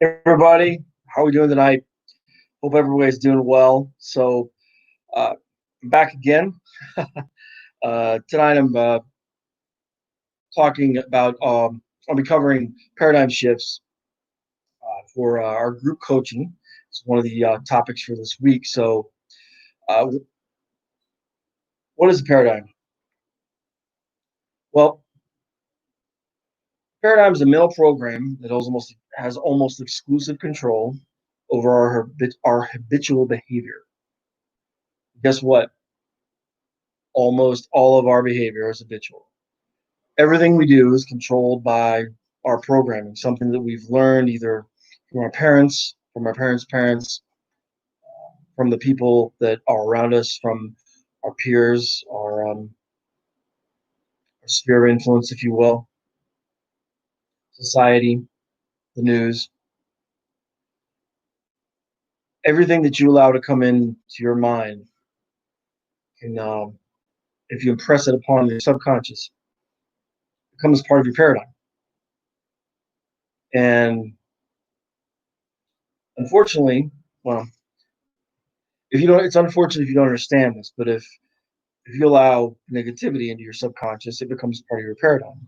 Hey everybody, how are we doing tonight? Hope everybody's doing well. Uh, I'm back again. Tonight I'm talking about, I'll be covering paradigm shifts for our group coaching. It's one of the topics for this week. Uh, what is a paradigm? Well, paradigm is a mental program that has almost exclusive control over our habitual behavior. Guess what? Almost all of our behavior is habitual. Everything we do is controlled by our programming, something that we've learned either from our parents, from our parents' parents, from the people that are around us, from our peers, our sphere of influence, if you will, society, the news. Everything that you allow to come into your mind can, if you impress it upon your subconscious, becomes part of your paradigm. And unfortunately, well, if you don't, it's unfortunate if you don't understand this, but if you allow negativity into your subconscious, it becomes part of your paradigm.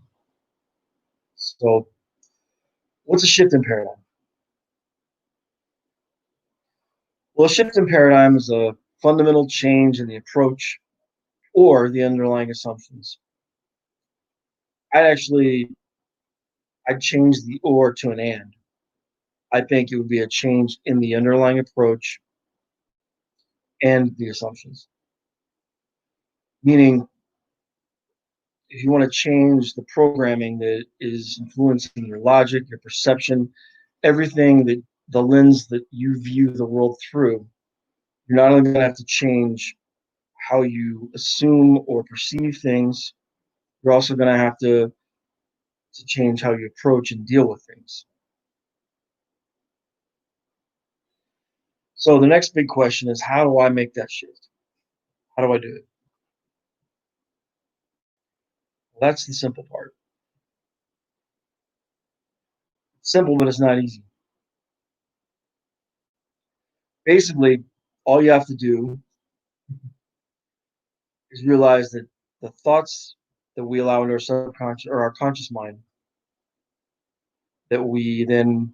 So, what's a shift in paradigm? Well, a shift in paradigm is a fundamental change in the approach or the underlying assumptions. I'd actually I'd change the or to an and. I think it would be a change in the underlying approach and the assumptions. Meaning, if you want to change the programming that is influencing your logic, your perception, everything that the lens that you view the world through, you're not only going to have to change how you assume or perceive things, you're also going to have to change how you approach and deal with things. So the next big question is, how do I make that shift? How do I do it? Well, that's the simple part. It's simple, but it's not easy. Basically, all you have to do is realize that the thoughts that we allow into our subconscious or our conscious mind that we then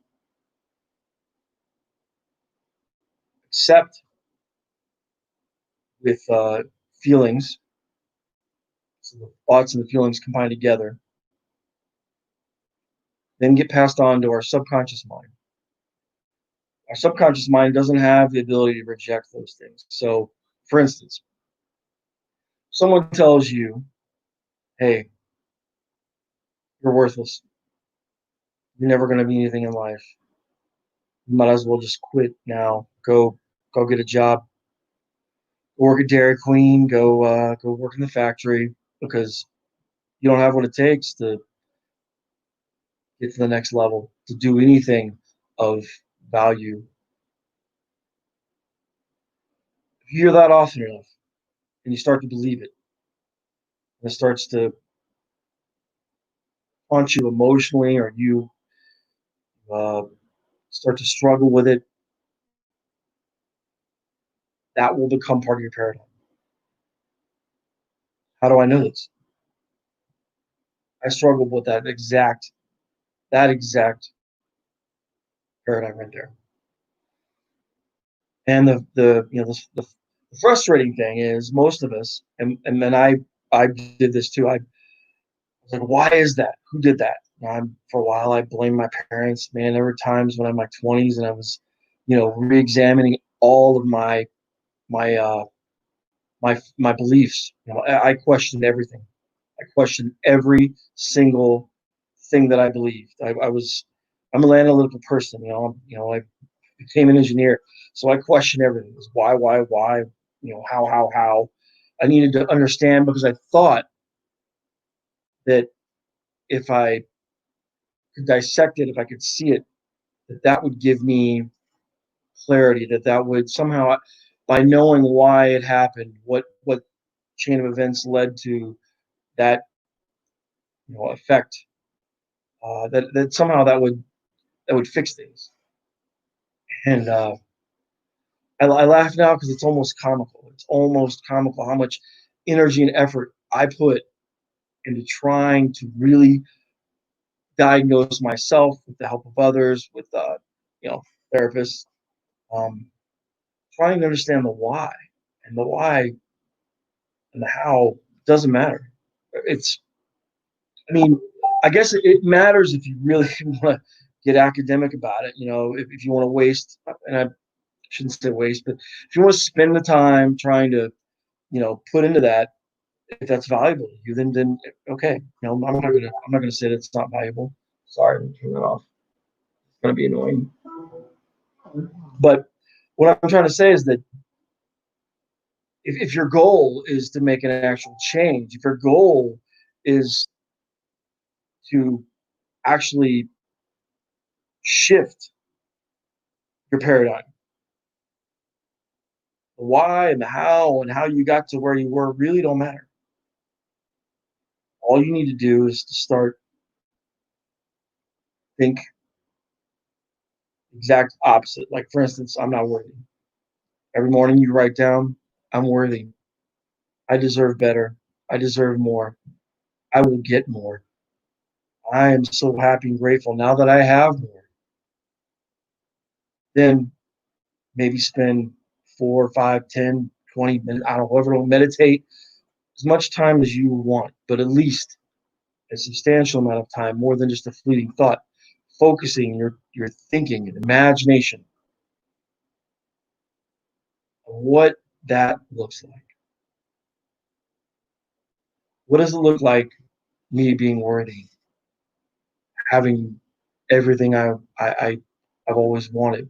accept with feelings, so the thoughts and the feelings combine together, then get passed on to our subconscious mind. Our subconscious mind doesn't have the ability to reject those things. So, for instance, someone tells you, hey, you're worthless. You're never going to be anything in life. You might as well just quit now. Go get a job. Work at Dairy Queen. Go work in the factory because you don't have what it takes to get to the next level, to do anything of value. If you hear that often enough and you start to believe it, and it starts to haunt you emotionally, or you uh, start to struggle with it, that will become part of your paradigm. How do I know this? I struggled with that exact paradigm right there. And the frustrating thing is most of us, and then I did this too. I was like, why is that? Who did that? And for a while, I blamed my parents. Man, there were times when I'm in my 20s and I was, re-examining all of my my beliefs. I questioned everything. I questioned every single thing that I believed. I'm an analytical person. I became an engineer, so I questioned everything. It was why, how. I needed to understand because I thought that if I could dissect it, if I could see it, that would give me clarity. That would somehow, by knowing why it happened, what chain of events led to that effect, that somehow that would fix things. And I laugh now because it's almost comical. It's almost comical how much energy and effort I put into trying to really diagnose myself with the help of others, with you know, therapists, um, trying to understand the why, and the why and the how doesn't matter. It's, I mean, I guess it matters if you really want to get academic about it. You know, if you want to waste, and I shouldn't say waste, but if you want to spend the time trying to, put into that, if that's valuable to you, then okay. I'm not gonna say that it's not valuable. Sorry, I'm turn that off. It's gonna be annoying. But what I'm trying to say is that if your goal is to make an actual change, if your goal is to actually shift your paradigm, the why and how you got to where you were really don't matter. All you need to do is to start think exact opposite. Like for instance, I'm not worthy. Every morning you write down, I'm worthy. I deserve better. I deserve more. I will get more. I am so happy and grateful now that I have more. Then maybe spend 4, 5, 10, 20 minutes, I don't know, however long, meditate as much time as you want, but at least a substantial amount of time, more than just a fleeting thought, focusing your thinking and imagination on what that looks like. What does it look like me being worthy, having everything I've always wanted?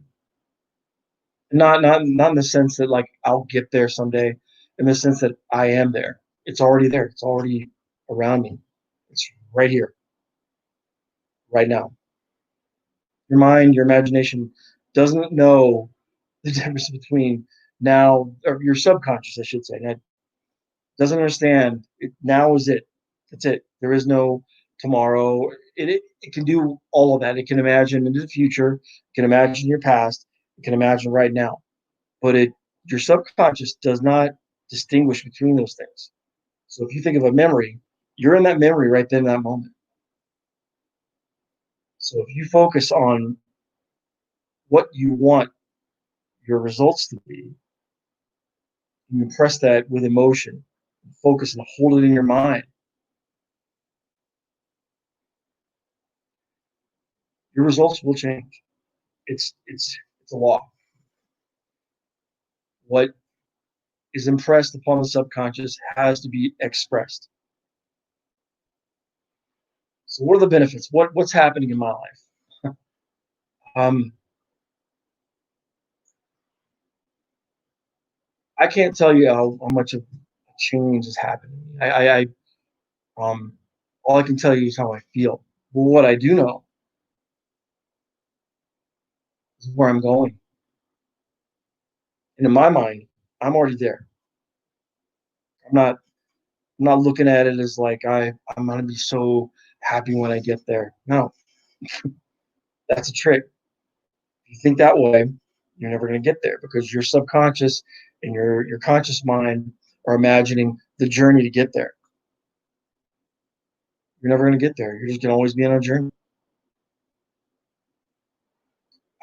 Not in the sense that like I'll get there someday, in the sense that I am there. It's already there. It's already around me. It's right here, right now. Your mind, your imagination doesn't know the difference between now, or your subconscious, I should say, that doesn't understand. Now is it. That's it. There is no tomorrow. It can do all of that. It can imagine into the future. It can imagine your past. It can imagine right now. But your subconscious does not distinguish between those things. So if you think of a memory, you're in that memory right then in that moment. So if you focus on what you want your results to be, you impress that with emotion, focus and hold it in your mind, your results will change. It's a law. What is impressed upon the subconscious has to be expressed. So what are the benefits? What's happening in my life? Um, I can't tell you how much of a change is happening. Um, all I can tell you is how I feel. But what I do know is where I'm going. And in my mind, I'm already there. I'm not I'm not looking at it as like I'm gonna be so happy when I get there. No, that's a trick. If you think that way, you're never gonna get there because your subconscious and your conscious mind are imagining the journey to get there. You're never gonna get there. You're just gonna always be on a journey.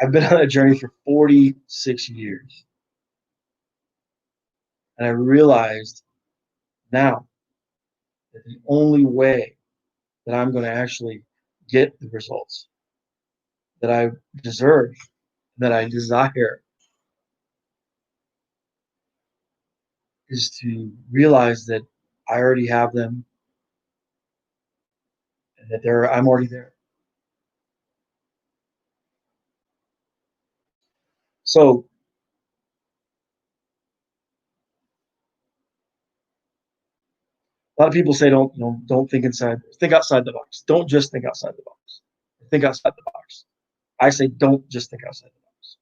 I've been on a journey for 46 years, and I realized now that the only way that I'm going to actually get the results that I deserve, that I desire, is to realize that I already have them and that I'm already there. So a lot of people say don't think outside the box. Don't just think outside the box. Think outside the box. I say don't just think outside the box.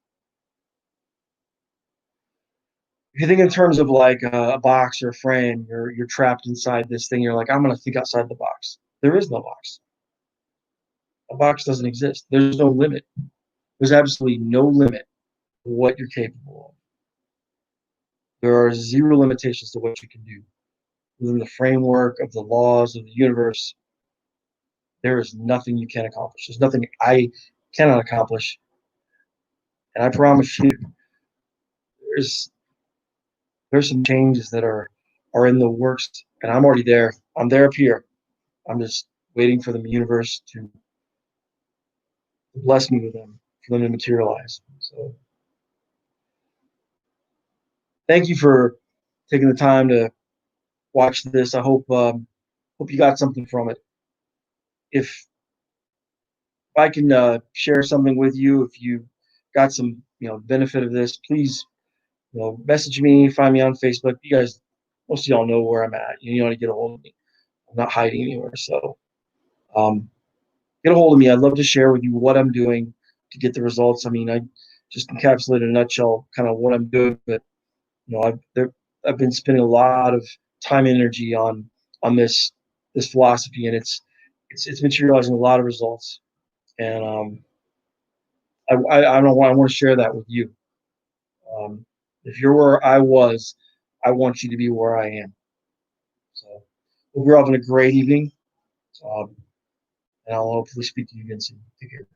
If you think in terms of like a box or a frame, you're trapped inside this thing. You're like, I'm going to think outside the box. There is no box. A box doesn't exist. There's no limit. There's absolutely no limit what you're capable of. There are zero limitations to what you can do within the framework of the laws of the universe. There is nothing you can't accomplish. There's nothing I cannot accomplish. And I promise you, there's there's some changes that are in the works, and I'm already there. I'm there up here. I'm just waiting for the universe to bless me with them, for them to materialize. So thank you for taking the time to watch this. I hope you got something from it. If I can share something with you, if you got some benefit of this, please message me, find me on Facebook. You guys, most of y'all know where I'm at. You know how to get a hold of me. I'm not hiding anywhere. So um, get a hold of me. I'd love to share with you what I'm doing to get the results. I mean, I just encapsulate in a nutshell kind of what I'm doing, but I've been spending a lot of time and energy on this philosophy, and it's materializing a lot of results. And I don't want I want to share that with you. If you're where I was, I want you to be where I am. So hope you're having a great evening, and I'll hopefully speak to you again soon. Take care.